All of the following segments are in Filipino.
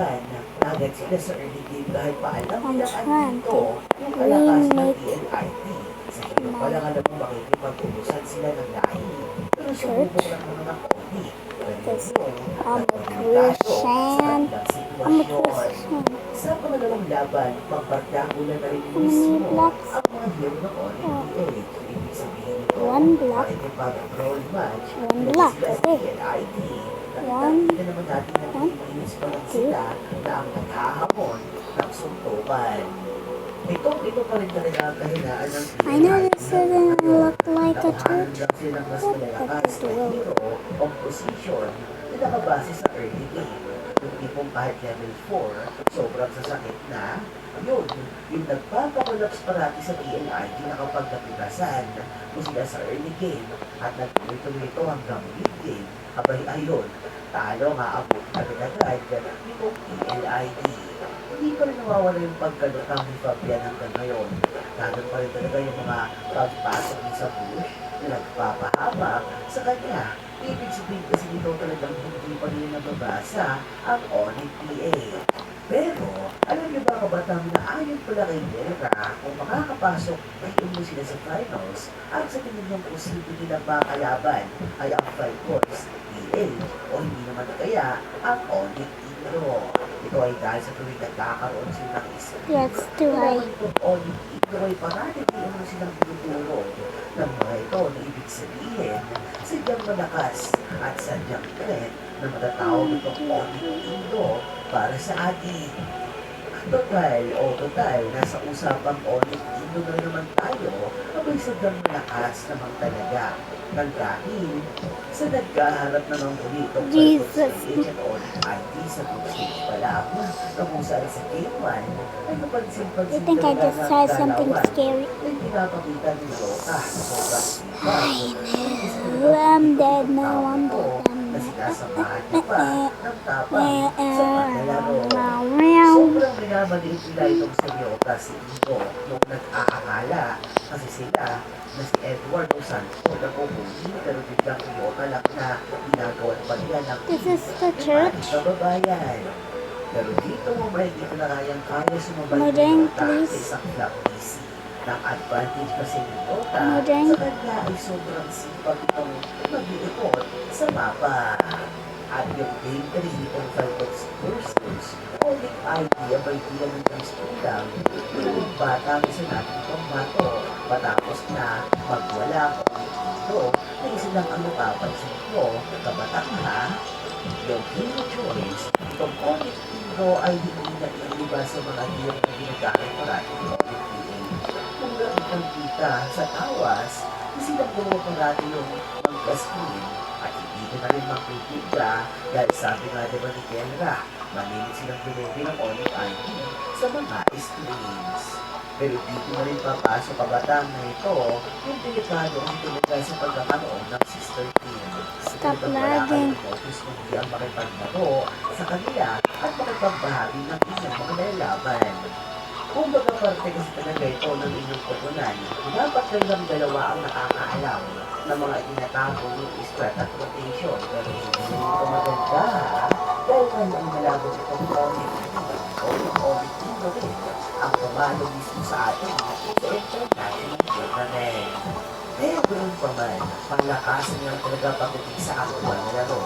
Kaibigan, agad sila sa early game dahil paalam I'm nilang trying andito to yung kalakas ng remake PNIT. Sa kilo pa lang alam mo makikipag-ubusan sila ng lahi. Pero sumubok lang naman ang Oni. because Pero I'm a nagpabilitado sa Christian. kanilang I'm a sitwasyon. Christian. Sa pangalawang laban, magbardagulan na rin How many mismo blocks? ang mga hero ng Oni PH. Ibig sabihin nito, One block. makikipag-roll match. One block, Sila sa okay. PNIT. One, Nakita naman natin na nilinis pa lang sila na ang naghahamon ng suntukan. Ito pa rin talaga ang kahinaan ng I know this doesn't look like a church, lang sila ng mas malalakas na hero o position na nakabase sa early game. Yung tipong kahit level 4, sobrang sasakit na, yun, yung nagpapakulaps parati sa PNID na kapag napitasan mo sila sa early game at nagtuloy-tuloy ito hanggang mid game, abay ayun, talo nga abot agad-agad nitong PLID. Hindi pa rin nawawala yung pagkalutang ni Fabian hanggang ngayon. Ganun pa rin talaga yung mga pagpasok niya sa bush na nagpapahamak sa kanya. Ibig sabihin kasi nito talagang hindi pa rin nababasa ang audit PA. Pero, alam niyo ba kabatang na ayon pala kay Vera, kung makakapasok ay umuwi sila sa finals, at sa tingin ng posible nilang makalaban ay ang 5 points, PH, o hindi naman kaya ang audit Igro. Ito ay dahil sa tuwing nagkakaroon sila ng isa. yes, do I. Itong audit Igro ay parati ano silang tinuturo ng mga ito na ibig sabihin, sadyang malakas at sadyang threat na matatawag itong audit Igro para sa atin. Total, nasa usapang audit Igro na naman tayo, abay sadyang malakas naman talaga. Dahil sa nagkaharap naman muli itong Jesus. stage at audit ID sa group stage pa lang, na kung saan sa game 1, ay napansin-pansin I think I just saw something scary. ay pinapakita ni Dota na sobrang I know I'm dead now, I'm dead, na I'm sinasamahan niya pa ng tapang dead. sa paglalaro. Sobrang minamaliit nila itong seryota si Igo nung nag-aakala kasi sila na si Edward o Santo na pupuli pero biglang seryota lang na ginagawa pa niya ng This is the church. kababayan. Pero dito mo makikita na kayang kaya sumabay ni Modern, Dota sa please. isang flop PC. Ng advantage kasi ni Dota Modern. sa kanya ay sobrang sipag itong mag-iikot sa mapa. At yung game 3 nitong Falcons versus Olik idea by Tiyan ng Kristulang, yung bata isa natin itong bato. Matapos na magwala ko dito, na isa lang ang napapansin ko, kabatak na, yung hero choice, itong Olik Hero ay hindi na iiba sa mga hero na ginagamit parati ng Olik PA. Kung nakikang kita sa tawas, silang gumawa parati yung mag-screen at hindi ko na rin makikita dahil sabi nga diba ni Kenra, manilit silang gumamit ng Olik ID sa mga screens. Pero dito na rin papasok kabatang na ito yung delikado ang talaga sa pagkakaroon ng sister team. Stop lagging. Focus kung hindi ang makipaglaro sa kanila at makipagbahagi ng inyong mga nalalaban. Kung baga parte kasi talaga ito ng inyong koponan, dapat lang dalawa ang nakakaalam ng mga itinatago ng strat at rotation. Pero hindi ito maganda dahil ngayon malabot itong audit o yung audit rin ang pumalo mismo sa atin sa international tournament. Kaya ganoon pa man, panglakasan nilang talaga pagdating sa actual na laro.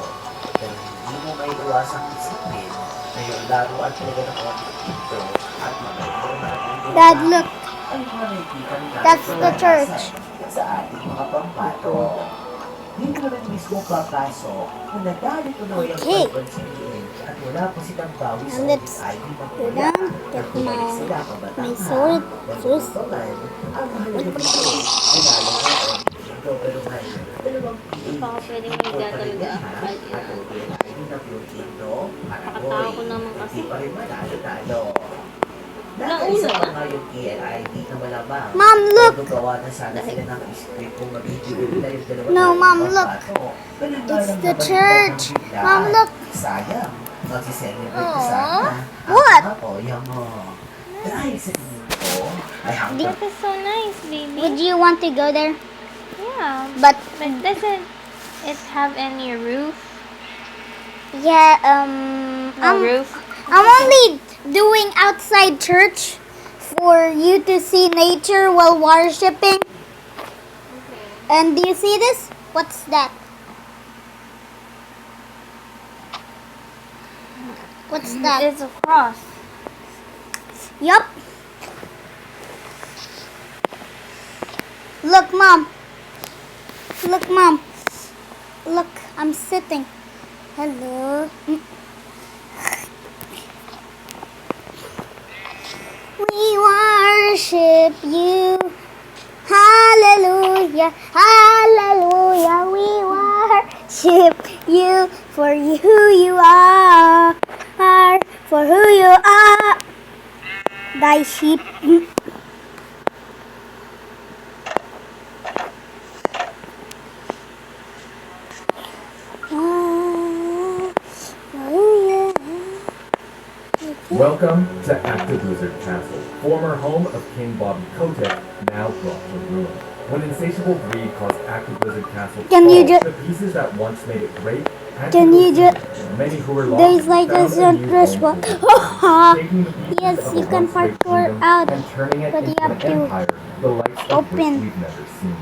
Pero hindi mo may iwasang isipin na yung laruan talaga ng audit dito at mga ito na Dad, look. ay mga nakikita nila That's the church. sa ating mga pambato. Dito na rin mismo papasok kung nadali tuloy ang Okay. pagpansigiin at wala pa silang bawi sa Now let's ID na go wala down, at get bumalik sila my kabataan. sword. Sus. Ang mahalaga dito ay lalo na dito pero ngayon dalawang PA Baka pwede mo talaga. at ODNID na pure dito at Pakatao ko naman kasi. hindi pa rin manalo-talo. Nauna Nakaisa na. pa nga yung PNID na malamang. Mom, look. Gawa na sana sila ng script kung mag-ibigay nila yung dalawa No, na Mom, ibang look. bato. Pero yung It's parang the nabaliktad church. ng biglaan. Mom, look. Sayang. Magsiselebrate na Aw. sana. What? Ang mga poya mo. Dahil sa tingin ko, ay hanggang That is so nice, baby. Would you want to go there? Yeah. But But doesn't it have any roof? yeah, No roof? I'm only doing outside church for you to see nature while worshiping. And do you see this? What's that? What's that? It's a cross. Yup. Look, Mom. Look, Mom. Look, I'm sitting. Hello. We worship you. Hallelujah. Hallelujah. We worship you for who you are. For who you are. Thy sheep. Welcome to Active Blizzard Castle, former home of King Bobby Kotick, now brought to ruin. When insatiable greed caused Active Blizzard Castle to Can fall, you the pieces that once made it great had Can to you go just? seeking. Many who were lost There's like a found new sunrise home one. for taking the pieces Yes, of you a can once great parkour kingdom out, and turning it but you into an have to empire, the likes of which open, we've never seen.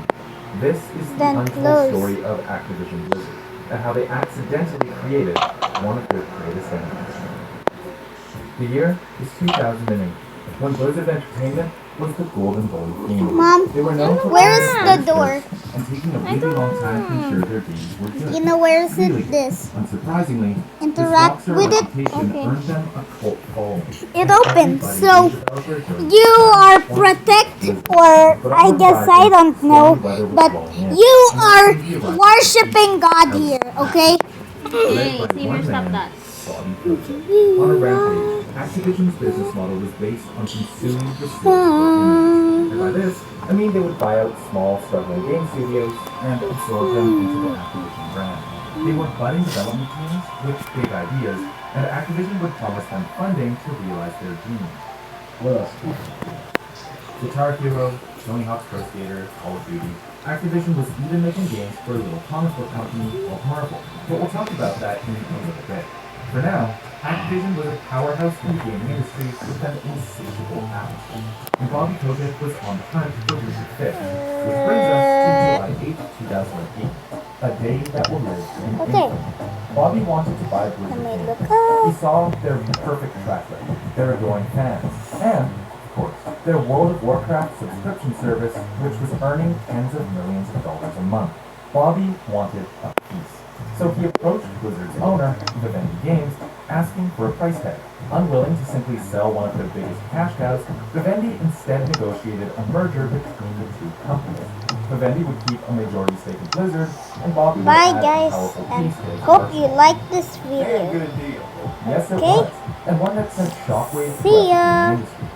This is the then untold close. story of Activision Blizzard and how they accidentally created one of their greatest enemies. The year is 2008, when Blizzard Entertainment was the golden boy of gaming. Mom, They were known for where's playing the door? first and taking a really long time to ensure their games were good. You know where's Really it? good. This. Unsurprisingly, Interact this rockstar with it. reputation Okay. earned them a cult following. It opens, Everybody so knew developer Jordan you are wanted to protect, Blizzard. or But I on the guess I horizon, don't know, stormy weather was but rolling in, you and are with the arrival of worshipping God House here, okay? led Hey, by Xavier, one stop man, that. Bobby Kotick. On a rampage, Activision's business model was based on consuming the sales of their indies. And by this, I mean they would buy out small, struggling game studios and absorb them into the Activision brand. They were budding development teams with big ideas, and Activision would promise them funding to realize their dreams. What else? Guitar Hero, Tony Hawk's Pro Skater, Call of Duty. Activision was even making games for a little comic book company called Marvel, but we'll talk about that in a little bit. For now, Activision was a powerhouse in the gaming industry with an insatiable appetite, and Bobby Kotick was on the hunt for Blizzard 5th, which brings us to July 8, 2008, a day that will live in Okay. infamy. Bobby wanted to buy Blizzard Let me Games. look He up. saw their perfect track record, their adoring fans, and course, their World of Warcraft subscription service, which was earning tens of millions of dollars a month. Bobby wanted a piece. So he approached Blizzard's owner, Vivendi Games, asking for a price tag. Unwilling to simply sell one of their biggest cash cows, Vivendi instead negotiated a merger between the two companies. Vivendi would keep a majority stake in Blizzard, and Bobby would Bye add a guys, powerful and piece to his hope arsenal. you like this video. Yes, it Okay. was. And one that sent shockwaves See throughout the ya. gaming industry.